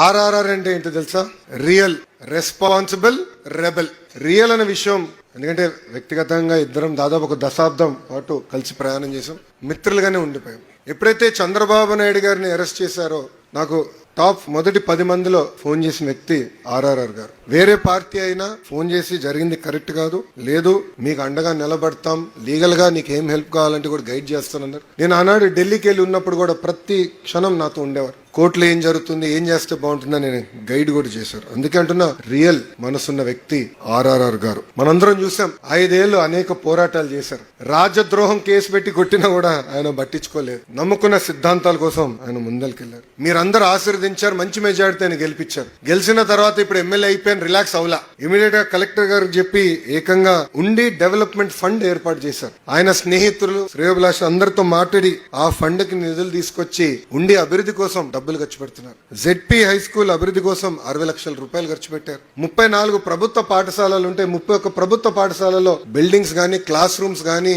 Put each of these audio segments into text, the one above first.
ఆర్ఆర్ఆర్ అంటే ఏంటో తెలుసా? Real, responsible, rebel. రియల్ అనే విషయం, ఎందుకంటే వ్యక్తిగతంగా ఇద్దరం దాదాపు ఒక దశాబ్దం పాటు కలిసి ప్రయాణం చేసాం, మిత్రులుగానే ఉండిపోయాం. ఎప్పుడైతే చంద్రబాబు నాయుడు గారిని అరెస్ట్ చేశారో నాకు టాప్ మొదటి 10 మందిలో ఫోన్ చేసిన వ్యక్తి ఆర్ఆర్ఆర్ గారు. వేరే పార్టీ అయినా ఫోన్ చేసి జరిగింది కరెక్ట్ కాదు, లేదు మీకు అండగా నిలబడతాం, లీగల్ గా నీకు ఏం హెల్ప్ కావాలంటే కూడా గైడ్ చేస్తానన్నారు. నేను ఆనాడు ఢిల్లీకి వెళ్ళి ఉన్నప్పుడు కూడా ప్రతి క్షణం నాతో ఉండేవారు. కోర్టులో ఏం జరుగుతుంది, ఏం చేస్తే బాగుంటుందని నేను గైడ్ కూడా చేశారు. అందుకే అంటున్నా, రియల్ మనసున్న వ్యక్తి ఆర్ఆర్ఆర్ గారు. మనందరం చూసాం, 5 ఏళ్లు అనేక పోరాటాలు చేశారు. రాజద్రోహం కేసు పెట్టి కొట్టినా కూడా ఆయన పట్టించుకోలేదు. నమ్ముకున్న సిద్ధాంతాల కోసం ఆయన ముందరికెళ్లారు. మీరందరూ ఆశీర్వదించారు, మంచి మెజారిటీ ఆయన గెలిపించారు. గెలిచిన తర్వాత ఇప్పుడు ఎమ్మెల్యే అయిపోయిన రిలాక్స్ అవలా. ఇమీడియట్ గా కలెక్టర్ గారికి చెప్పి ఏకంగా ఉండి డెవలప్మెంట్ ఫండ్ ఏర్పాటు చేశారు. ఆయన స్నేహితులు, శ్రేయోభిలాష అందరితో మాట్లాడి ఆ ఫండ్ కి నిధులు తీసుకొచ్చి ఉండి అభివృద్ధి కోసం డబ్బులు ఖర్చు పెడుతున్నారు. జెడ్పీ హై స్కూల్ అభివృద్ధి కోసం 60 లక్షల రూపాయలు ఖర్చు పెట్టారు. 34 ప్రభుత్వ పాఠశాలలు ఉంటే 31 ప్రభుత్వ పాఠశాలలో బిల్డింగ్స్ గానీ, క్లాస్ రూమ్స్ గానీ,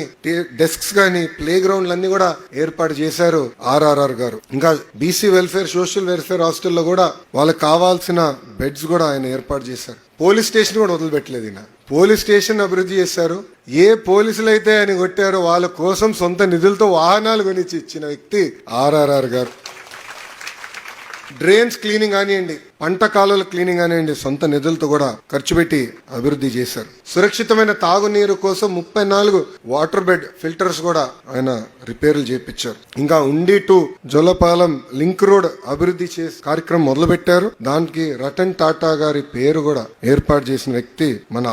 డెస్క్స్ గానీ, ప్లే గ్రౌండ్లు అన్ని కూడా ఏర్పాటు చేశారు ఆర్ఆర్ఆర్ గారు. ఇంకా బీసీ వెల్ఫేర్, సోషల్ వెల్ఫేర్ హాస్టల్లో కూడా వాళ్ళకి కావాల్సిన బెడ్స్ కూడా ఆయన ఏర్పాటు చేశారు. పోలీస్ స్టేషన్ కూడా వదిలిపెట్టలేదు ఈయన. పోలీస్ స్టేషన్ అభివృద్ధి చేశారు. ఏ పోలీసులు అయితే ఆయన కొట్టారో వాళ్ళ కోసం సొంత నిధులతో వాహనాలు కొనిచ్చి ఇచ్చిన వ్యక్తి ఆర్ఆర్ఆర్ గారు. డ్రైన్స్ క్లీనింగ్ కానివ్వండి, పంట కాలువల క్లీనింగ్ కానివ్వండి, సొంత నిధులతో కూడా ఖర్చు పెట్టి అభివృద్ధి చేశారు. సురక్షితమైన తాగునీరు కోసం 34 వాటర్ బెడ్ ఫిల్టర్స్ కూడా ఆయన రిపేర్లు చేయించారు. ఇంకా ఉండి టు జొలపాలెం లింక్ రోడ్ అభివృద్ధి చేసే కార్యక్రమం మొదలు పెట్టారు. దానికి రతన్ టాటా గారి పేరు కూడా ఏర్పాటు చేసిన వ్యక్తి మన